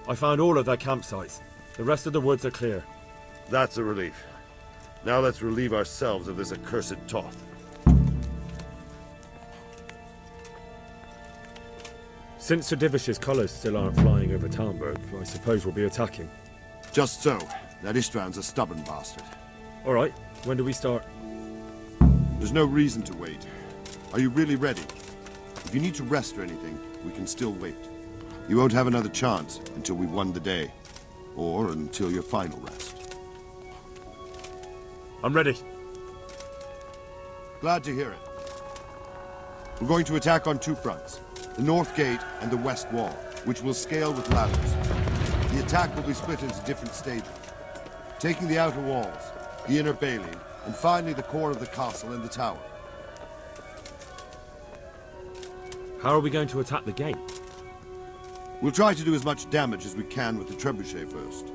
I found all of their campsites. The rest of the woods are clear. That's a relief. Now let's relieve ourselves of this accursed Toth. Since Sir Divish's colours still aren't flying over Talmberg, I suppose we'll be attacking. Just so. That István's a stubborn bastard. Alright, when do we start? There's no reason to wait. Are you really ready? If you need to rest or anything, we can still wait. You won't have another chance until we've won the day. Or until your final rest. I'm ready. Glad to hear it. We're going to attack on two fronts. The north gate and the west wall, which will scale with ladders. The attack will be split into different stages. Taking the outer walls, the inner bailey, and finally the core of the castle and the tower. How are we going to attack the gate? We'll try to do as much damage as we can with the trebuchet first.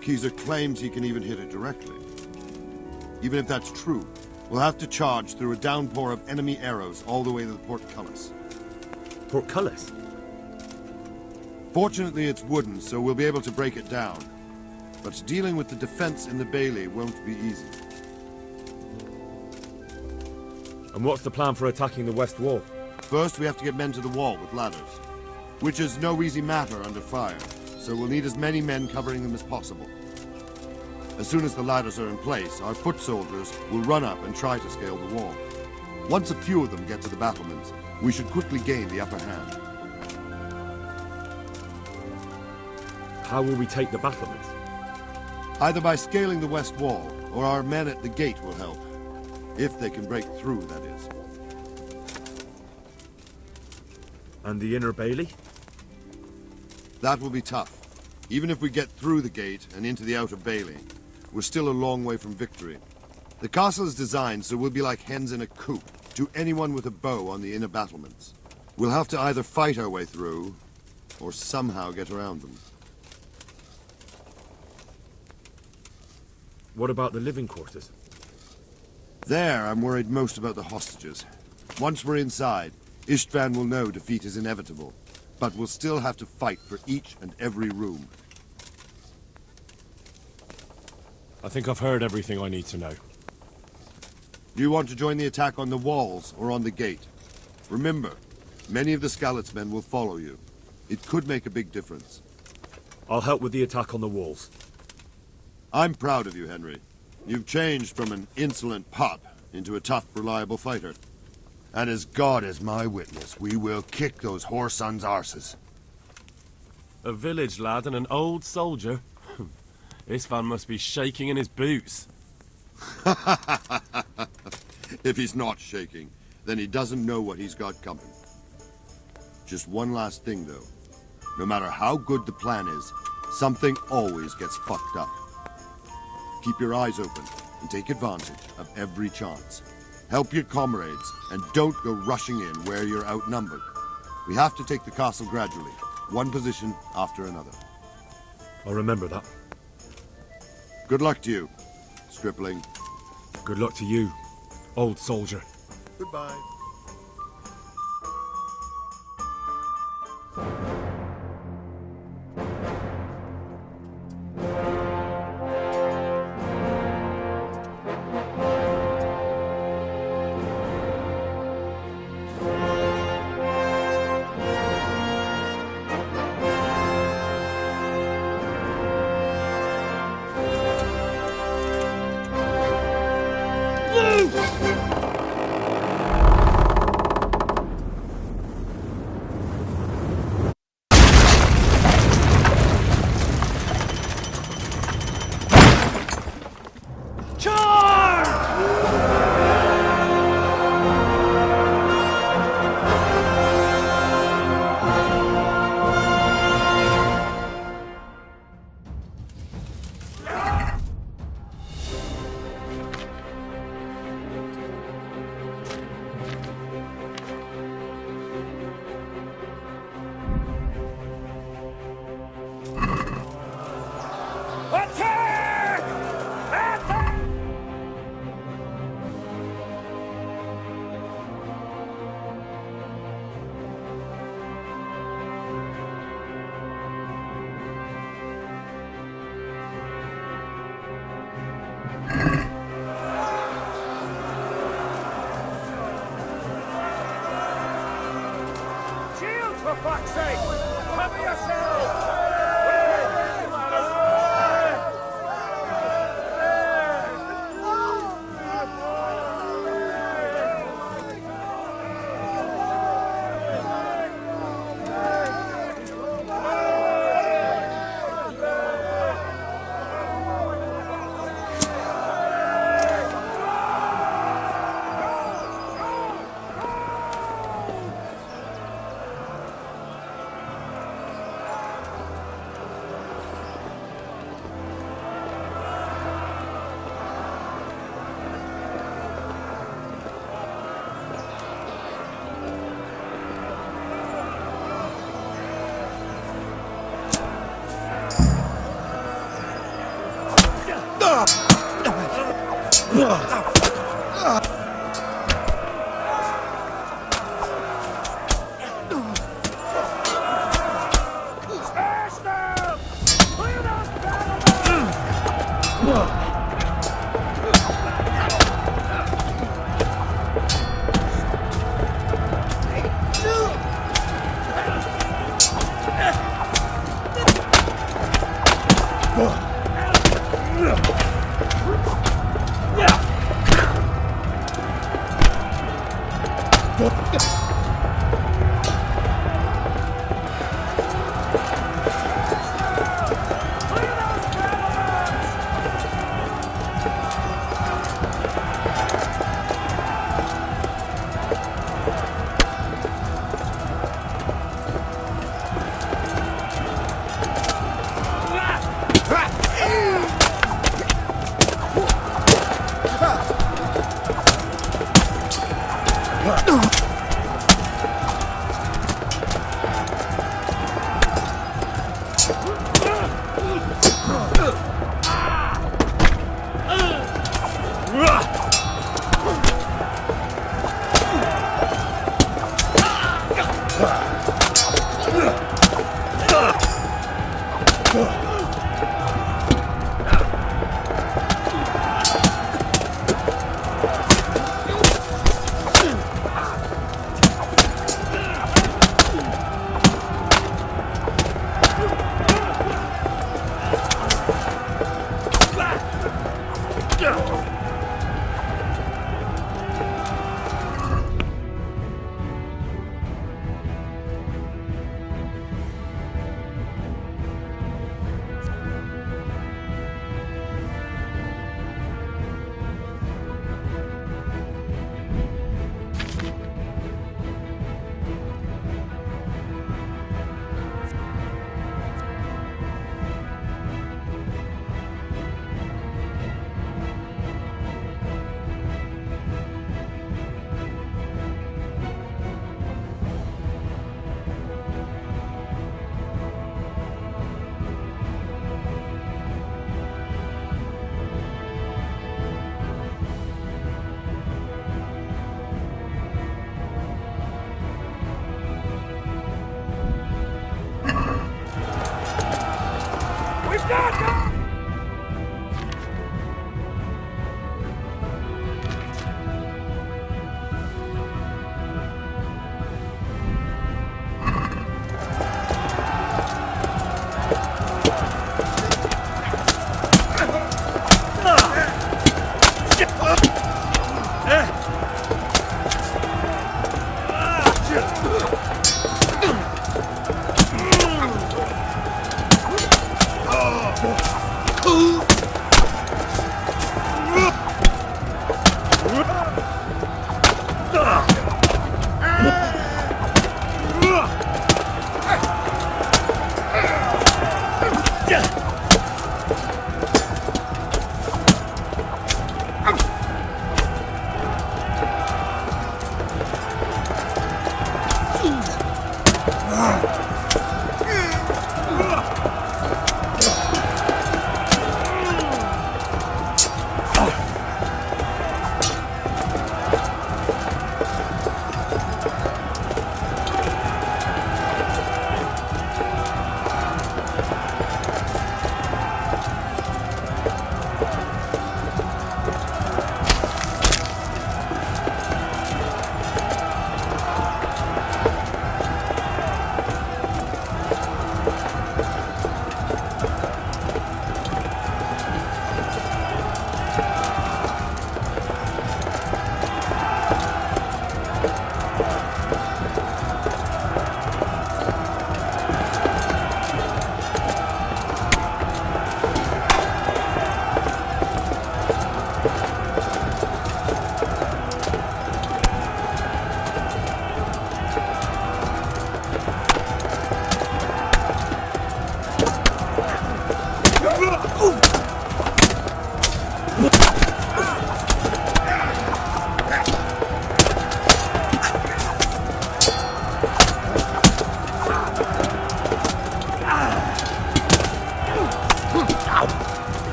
Keyser claims he can even hit it directly. Even if that's true, we'll have to charge through a downpour of enemy arrows all the way to the portcullis. Portcullis? Fortunately, it's wooden, so we'll be able to break it down. But dealing with the defense in the bailey won't be easy. And what's the plan for attacking the west wall? First, we have to get men to the wall with ladders, which is no easy matter under fire, so we'll need as many men covering them as possible. As soon as the ladders are in place, our foot soldiers will run up and try to scale the wall. Once a few of them get to the battlements, we should quickly gain the upper hand. How will we take the battlements? Either by scaling the west wall, or our men at the gate will help. If they can break through, that is. And the inner bailey? That will be tough. Even if we get through the gate and into the outer bailey, we're still a long way from victory. The castle is designed so we'll be like hens in a coop to anyone with a bow on the inner battlements. We'll have to either fight our way through, or somehow get around them. What about the living quarters? There, I'm worried most about the hostages. Once we're inside, István will know defeat is inevitable, but we'll still have to fight for each and every room. I think I've heard everything I need to know. Do you want to join the attack on the walls or on the gate? Remember, many of the Skalitz men will follow you. It could make a big difference. I'll help with the attack on the walls. I'm proud of you, Henry. You've changed from an insolent pup into a tough, reliable fighter. And as God is my witness, we will kick those whoresons' arses. A village lad and an old soldier? István must be shaking in his boots. If he's not shaking, then he doesn't know what he's got coming. Just one last thing, though. No matter how good the plan is, something always gets fucked up. Keep your eyes open and take advantage of every chance. Help your comrades, and don't go rushing in where you're outnumbered. We have to take the castle gradually, one position after another. I'll remember that. Good luck to you, stripling. Good luck to you, old soldier. Goodbye. Shield, for fuck's sake! Cover yourselves!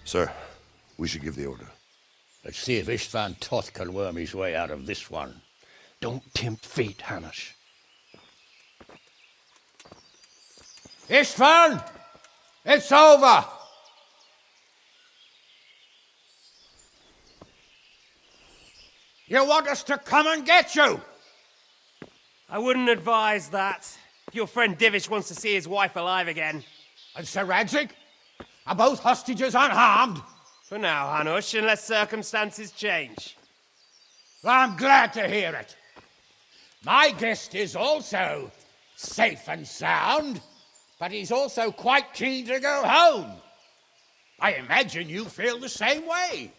Sir, we should give the order. Let's see if Istvan Toth can worm his way out of this one. Don't tempt fate, Hanush. Istvan! It's over! You want us to come and get you? I wouldn't advise that. If your friend Divish wants to see his wife alive again. And Sir Radzig? Are both hostages unharmed? For now, Hanush, unless circumstances change. I'm glad to hear it. My guest is also safe and sound, but he's also quite keen to go home. I imagine you feel the same way.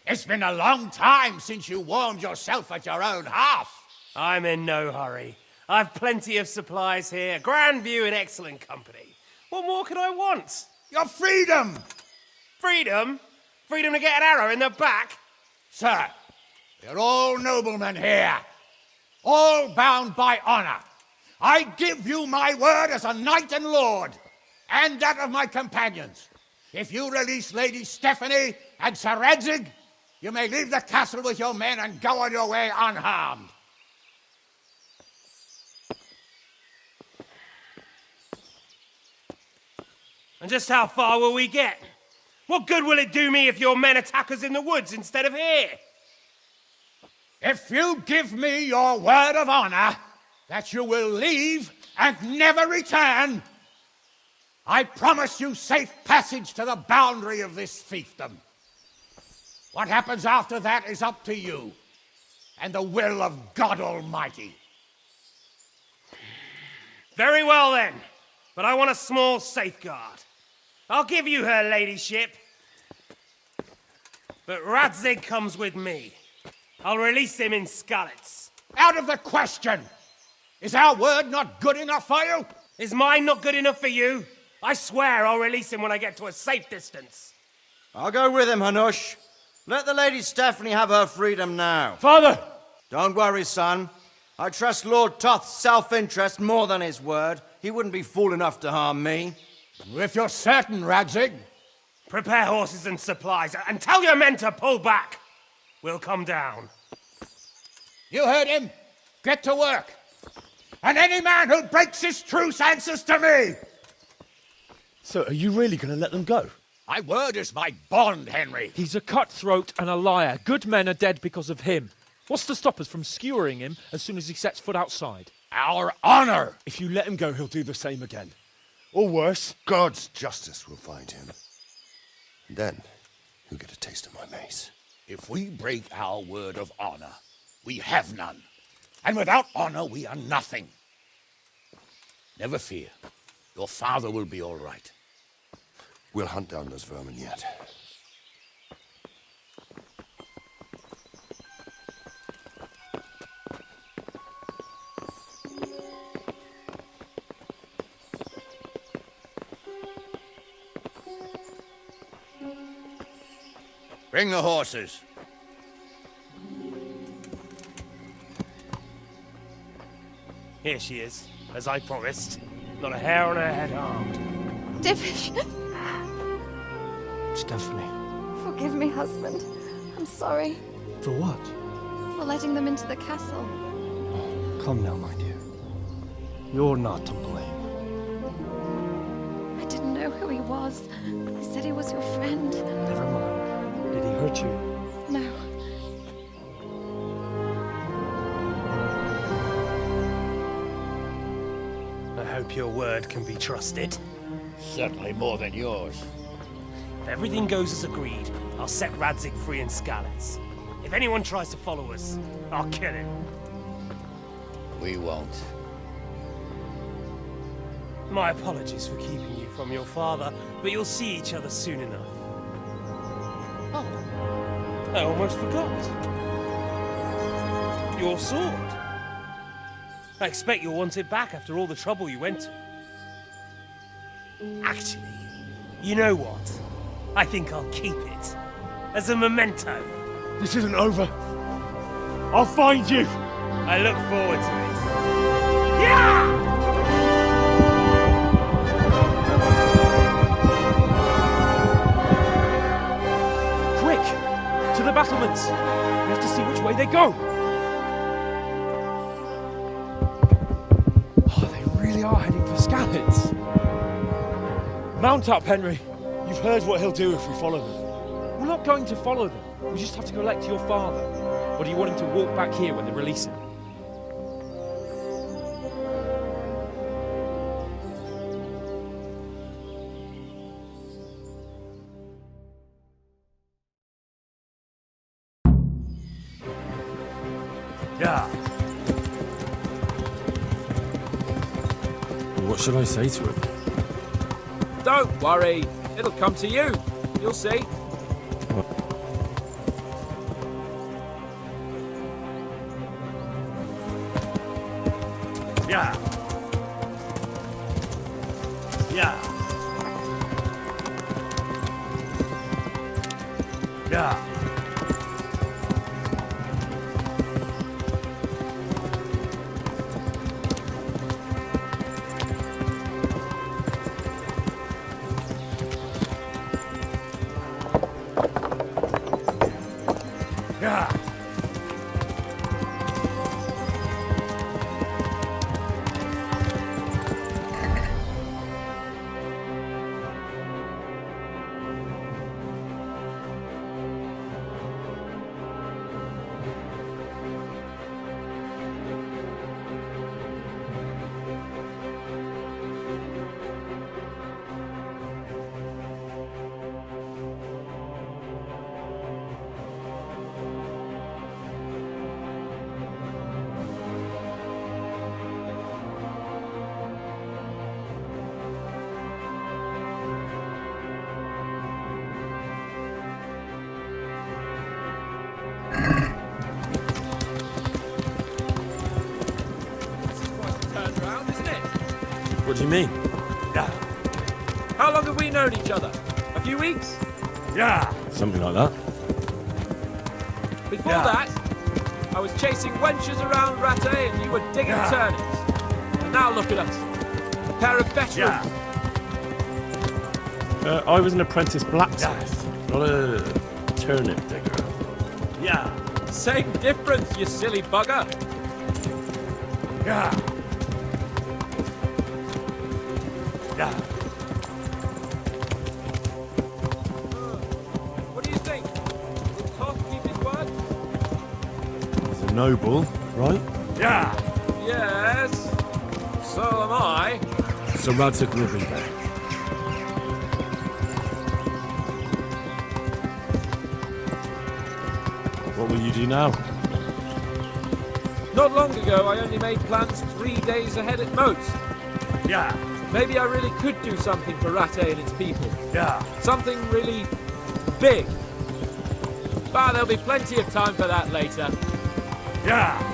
It's been a long time since you warmed yourself at your own hearth. I'm in no hurry. I've plenty of supplies here, grand view and excellent company. What more could I want? Your freedom! Freedom? Freedom to get an arrow in the back? Sir, we're all noblemen here, all bound by honor. I give you my word as a knight and lord, and that of my companions. If you release Lady Stephanie and Sir Radzig, you may leave the castle with your men and go on your way unharmed. And just how far will we get? What good will it do me if your men attack us in the woods instead of here? If you give me your word of honor that you will leave and never return, I promise you safe passage to the boundary of this fiefdom. What happens after that is up to you and the will of God Almighty. Very well then, but I want a small safeguard. I'll give you her ladyship, but Radzig comes with me. I'll release him in Skalitz. Out of the question! Is our word not good enough for you? Is mine not good enough for you? I swear I'll release him when I get to a safe distance. I'll go with him, Hanush. Let the Lady Stephanie have her freedom now. Father! Don't worry, son. I trust Lord Toth's self-interest more than his word. He wouldn't be fool enough to harm me. If you're certain, Radzig. Prepare horses and supplies, and tell your men to pull back. We'll come down. You heard him. Get to work. And any man who breaks this truce answers to me. So are you really going to let them go? My word is my bond, Henry. He's a cutthroat and a liar. Good men are dead because of him. What's to stop us from skewering him as soon as he sets foot outside? Our honor. If you let him go, he'll do the same again. Or worse. God's justice will find him. And then, he'll get a taste of my mace. If we break our word of honor, we have none. And without honor, we are nothing. Never fear. Your father will be all right. We'll hunt down those vermin yet. Bring the horses. Here she is, as I promised. Not a hair on her head harmed. Divish! Stephanie. Forgive me, husband. I'm sorry For what? for letting them into the castle. Come now, my dear. You're not to blame. I didn't know who he was. He said he was your friend. Never mind. Did he hurt you? No. I hope your word can be trusted. Certainly more than yours. If everything goes as agreed, I'll set Radzig free in Skalitz. If anyone tries to follow us, I'll kill him. We won't. My apologies for keeping you from your father, but you'll see each other soon enough. Oh, I almost forgot. Your sword. I expect you'll want it back after all the trouble you went to. Actually, you know what? I think I'll keep it. As a memento. This isn't over. I'll find you. I look forward to it. Yeah! the battlements. We have to see which way they go. Oh, they really are heading for Skalitz. Mount up, Henry. You've heard what he'll do if we follow them. We're not going to follow them. We just have to collect your father. Or do you want him to walk back here when they release him? Yeah. What should I say to him? Don't worry. It'll come to you. You'll see. Yeah. Yeah. Yeah. Yeah. What do you mean? Yeah. How long have we known each other? A few weeks? Yeah. Something like that. Before Yeah. that, I was chasing wenches around Ratte and you were digging turnips. And now look at us. A pair of veterans. I was an apprentice blacksmith, not a turnip digger. Yeah. Same difference, you silly bugger. Yeah. Yeah. What do you think? Will Toth keep his word? He's a noble, right? Yeah. Yes. So am I. So Radzig will be there. What will you do now? Not long ago, I only made plans 3 days ahead at most. Yeah. Maybe I really could do something for Ratte and its people. Yeah. Something really big. But there'll be plenty of time for that later. Yeah.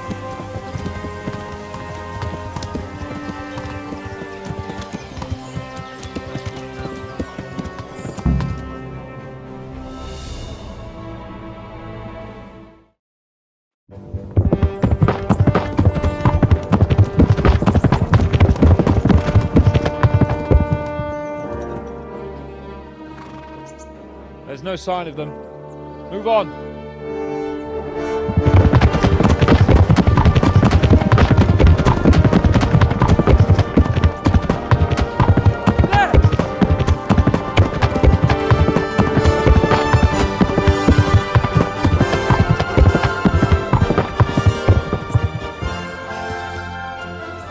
There's no sign of them. Move on.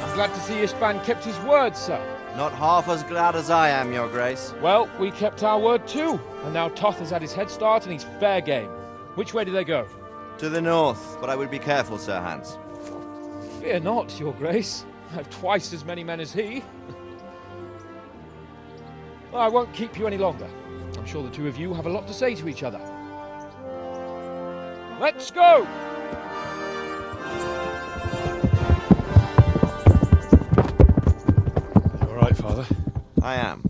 I'm glad to see Ishban kept his word, sir. Not half as glad as I am, Your Grace. Well, we kept our word too. And now Toth has had his head start and he's fair game. Which way do they go? To the north, but I would be careful, Sir Hans. Fear not, Your Grace. I have twice as many men as he. Well, I won't keep you any longer. I'm sure the two of you have a lot to say to each other. Let's go! All right, Father. I am.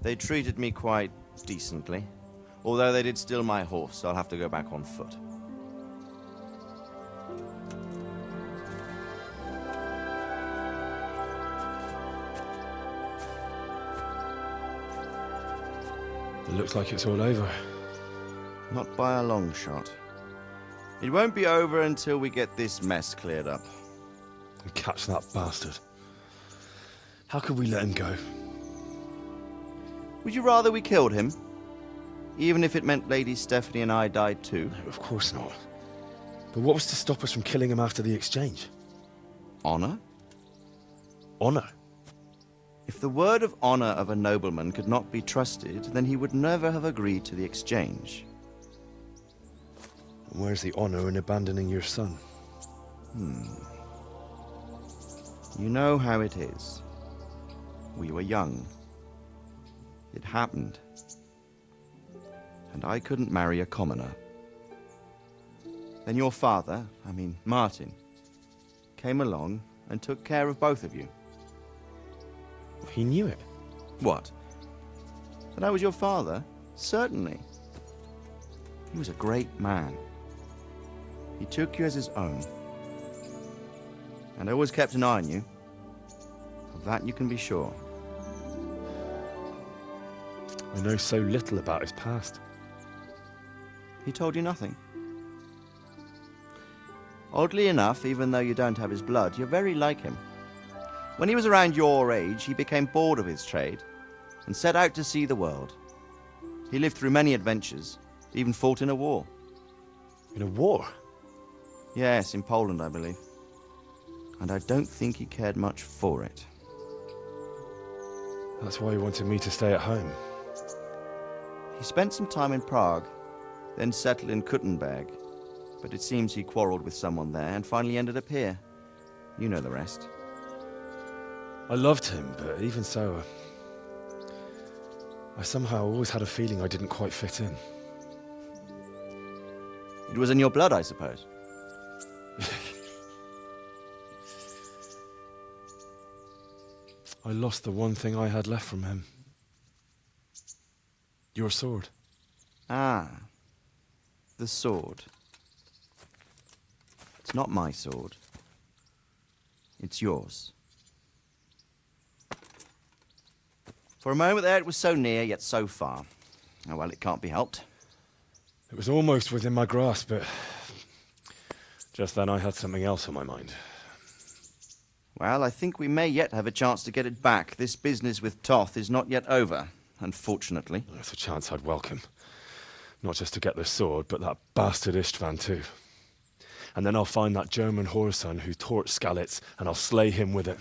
They treated me quite decently. Although they did steal my horse, so I'll have to go back on foot. It looks like it's all over. Not by a long shot. It won't be over until we get this mess cleared up. And catch that bastard. How could we let him go? Would you rather we killed him? Even if it meant Lady Stephanie and I died too? No, of course not. But what was to stop us from killing him after the exchange? Honor? Honor? If the word of honor of a nobleman could not be trusted, then he would never have agreed to the exchange. And where's the honor in abandoning your son? You know how it is. We were young. It happened. And I couldn't marry a commoner. Then your father, Martin, came along and took care of both of you. He knew it. What? That I was your father? Certainly. He was a great man. He took you as his own. And always kept an eye on you. Of that you can be sure. I know so little about his past. He told you nothing? Oddly enough, even though you don't have his blood, you're very like him. When he was around your age, he became bored of his trade and set out to see the world. He lived through many adventures, even fought in a war. In a war? Yes, in Poland, I believe. And I don't think he cared much for it. That's why he wanted me to stay at home. He spent some time in Prague, then settled in Kuttenberg. But it seems he quarreled with someone there and finally ended up here. You know the rest. I loved him, but even so, I somehow always had a feeling I didn't quite fit in. It was in your blood, I suppose. I lost the one thing I had left from him. Your sword. Ah, the sword. It's not my sword. It's yours. For a moment there, it was so near, yet so far. Oh, well, it can't be helped. It was almost within my grasp, but just then I had something else on my mind. Well, I think we may yet have a chance to get it back. This business with Toth is not yet over, unfortunately. That's a chance I'd welcome. Not just to get the sword, but that bastard Istvan too. And then I'll find that German whoreson who torched Skalitz, and I'll slay him with it.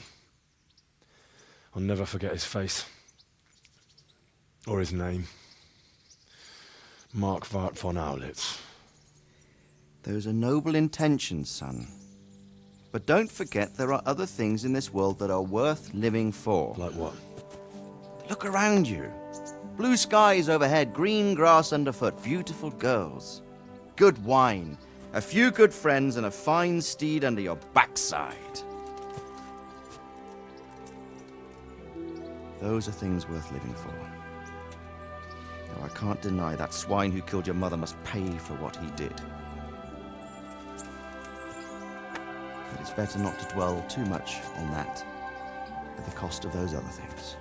I'll never forget his face. Or his name. Marquardt von Aulitz. Those are noble intentions, son. But don't forget there are other things in this world that are worth living for. Like what? Look around you. Blue skies overhead, green grass underfoot, beautiful girls. Good wine, a few good friends, and a fine steed under your backside. Those are things worth living for. Now, I can't deny that swine who killed your mother must pay for what he did. But it's better not to dwell too much on that at the cost of those other things.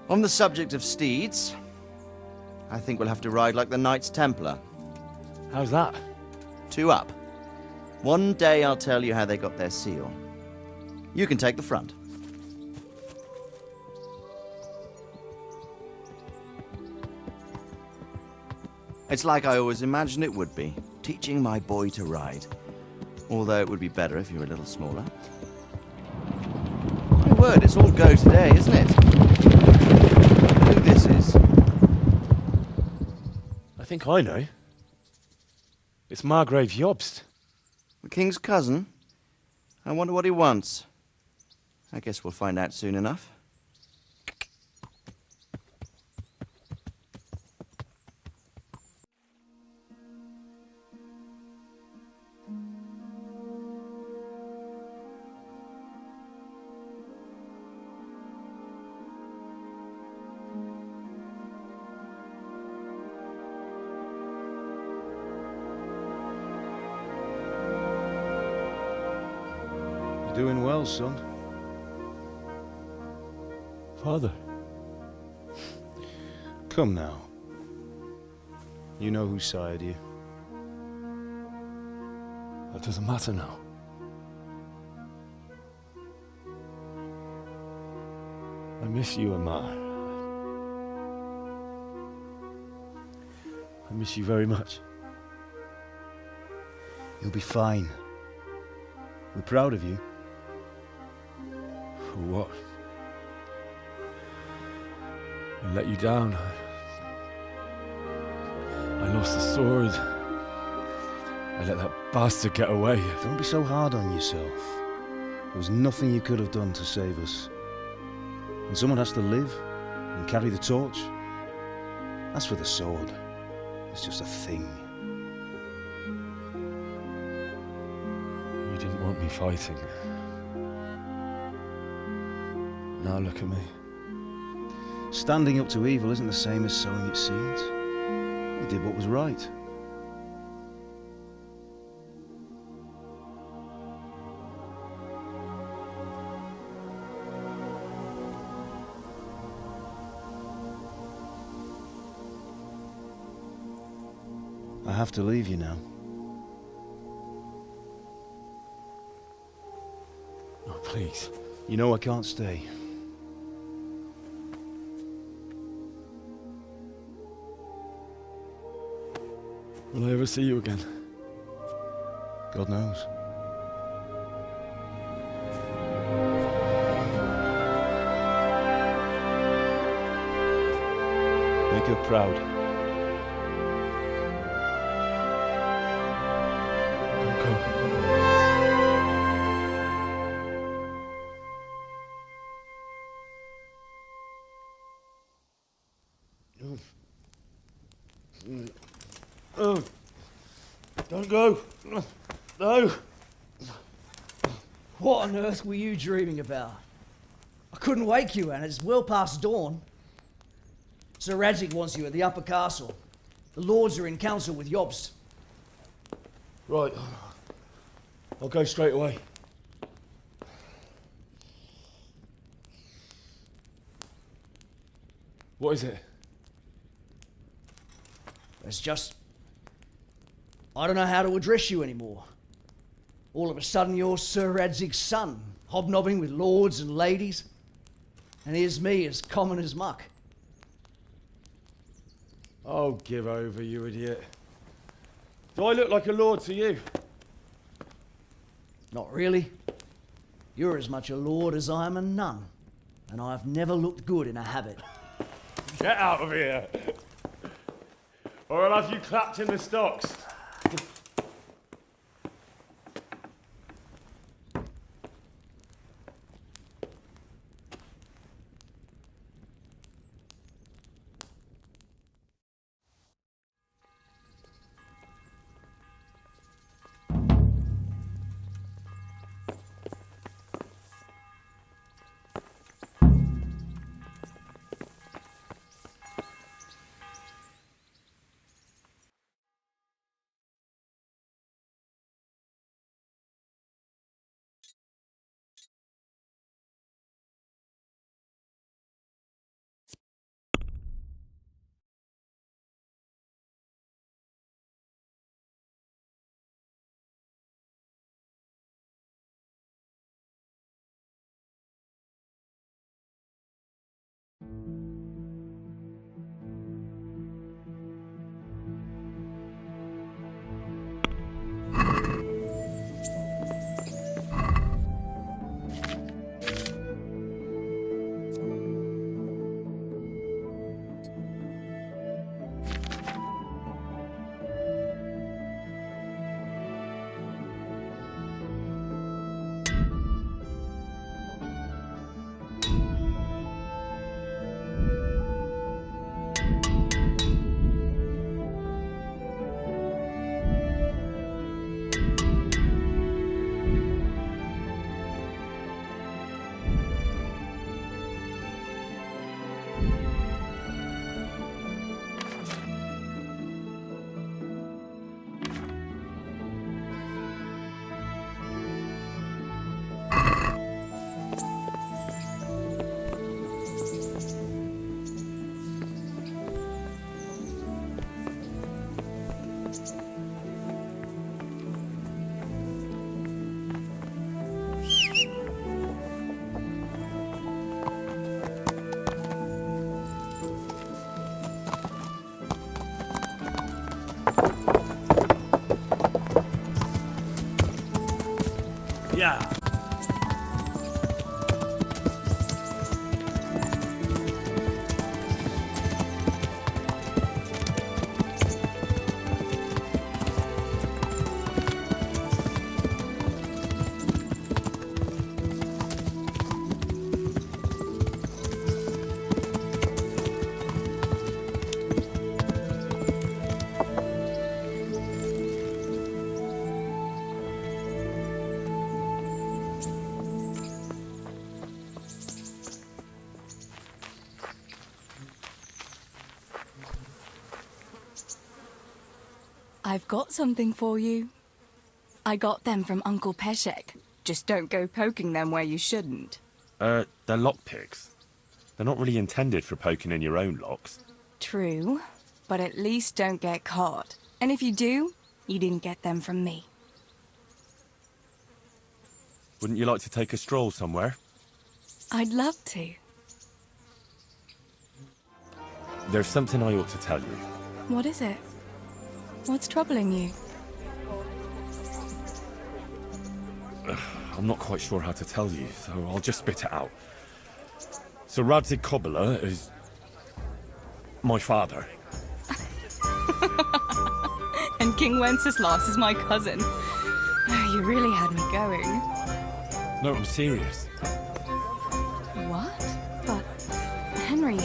On the subject of steeds, I think we'll have to ride like the Knights Templar. How's that? 2 up. One day I'll tell you how they got their seal. You can take the front. It's like I always imagined it would be, teaching my boy to ride. Although it would be better if you were a little smaller. My word, it's all go today, isn't it? Who this is? I think I know. It's Margrave Jobst. The king's cousin? I wonder what he wants. I guess we'll find out soon enough. Doing well, son. Father. Come now. You know who sired you. That doesn't matter now. I miss you, Amar. I miss you very much. You'll be fine. We're proud of you. For what? I let you down. I lost the sword. I let that bastard get away. Don't be so hard on yourself. There was nothing you could have done to save us. And someone has to live and carry the torch. As for the sword, it's just a thing. You didn't want me fighting. Now look at me. Standing up to evil isn't the same as sowing its seeds. You did what was right. I have to leave you now. Oh, please. You know I can't stay. Will I ever see you again? God knows. Make her proud. Don't go. Oh, don't go. No. What on earth were you dreaming about? I couldn't wake you, and it's well past dawn. Sir Radzig wants you at the upper castle. The lords are in council with Jobst. Right. I'll go straight away. What is it? It's just... I don't know how to address you anymore. All of a sudden you're Sir Radzig's son, hobnobbing with lords and ladies. And here's me, as common as muck. Oh, give over, you idiot. Do I look like a lord to you? Not really. You're as much a lord as I am a nun. And I've never looked good in a habit. Get out of here! Or I'll have you clapped in the stocks. Yeah. I've got something for you. I got them from Uncle Peshek. Just don't go poking them where you shouldn't. They're lockpicks. They're not really intended for poking in your own locks. True, but at least don't get caught. And if you do, you didn't get them from me. Wouldn't you like to take a stroll somewhere? I'd love to. There's something I ought to tell you. What is it? What's troubling you? I'm not quite sure how to tell you, so I'll just spit it out. So Radzig Kobyla is my father. And King Wenceslas is my cousin. You really had me going. No, I'm serious. What? But, Henry,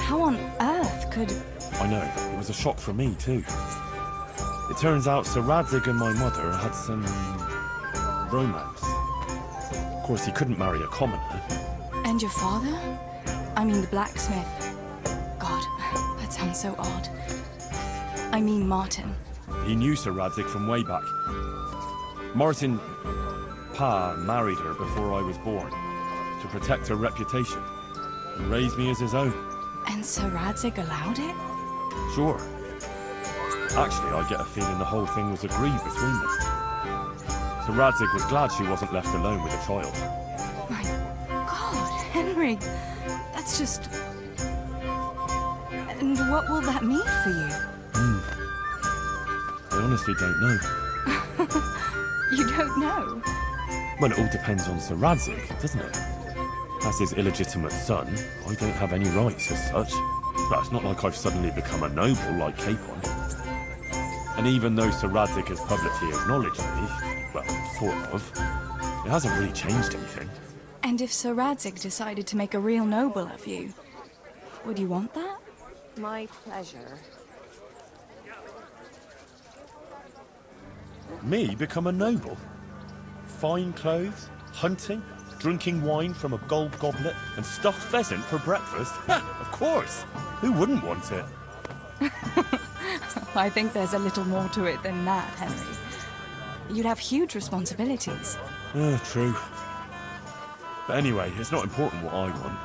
how on earth could... I know, it was a shock for me too. It turns out Sir Radzig and my mother had some... romance. Of course, he couldn't marry a commoner. And your father? I mean the blacksmith. God, that sounds so odd. I mean Martin. He knew Sir Radzig from way back. Martin... Pa married her before I was born, to protect her reputation, and raised me as his own. And Sir Radzig allowed it? Sure. Actually, I get a feeling the whole thing was agreed between them. So Radzig was glad she wasn't left alone with a child. My God, Henry, that's just... And what will that mean for you? I honestly don't know. You don't know? Well, it all depends on Sir Radzig, doesn't it? As his illegitimate son, I don't have any rights as such. But it's not like I've suddenly become a noble like Capon. And even though Sir Radzig has publicly acknowledged me, well, sort of, it hasn't really changed anything. And if Sir Radzig decided to make a real noble of you, would you want that? My pleasure. Me become a noble? Fine clothes, hunting, drinking wine from a gold goblet, and stuffed pheasant for breakfast? Of course! Who wouldn't want it? I think there's a little more to it than that, Henry. You'd have huge responsibilities. True. But anyway, it's not important what I want.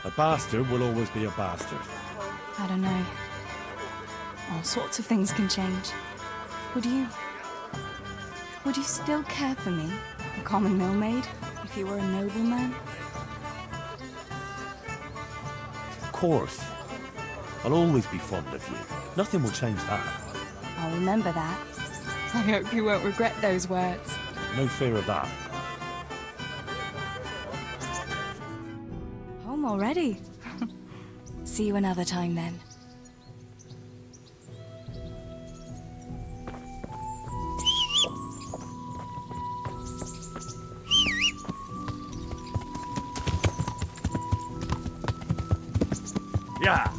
A bastard will always be a bastard. I don't know. All sorts of things can change. Would you still care for me, a common millmaid, if you were a nobleman? Of course. I'll always be fond of you. Nothing will change that. I'll remember that. I hope you won't regret those words. No fear of that. Home already? See you another time then. Yeah.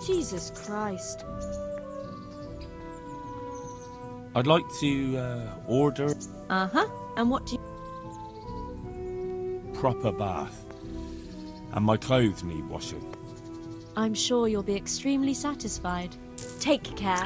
Jesus Christ. I'd like to, order... Uh-huh. And what do you... proper bath. And my clothes need washing. I'm sure you'll be extremely satisfied. Take care.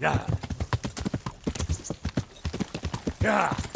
Yeah. Yeah.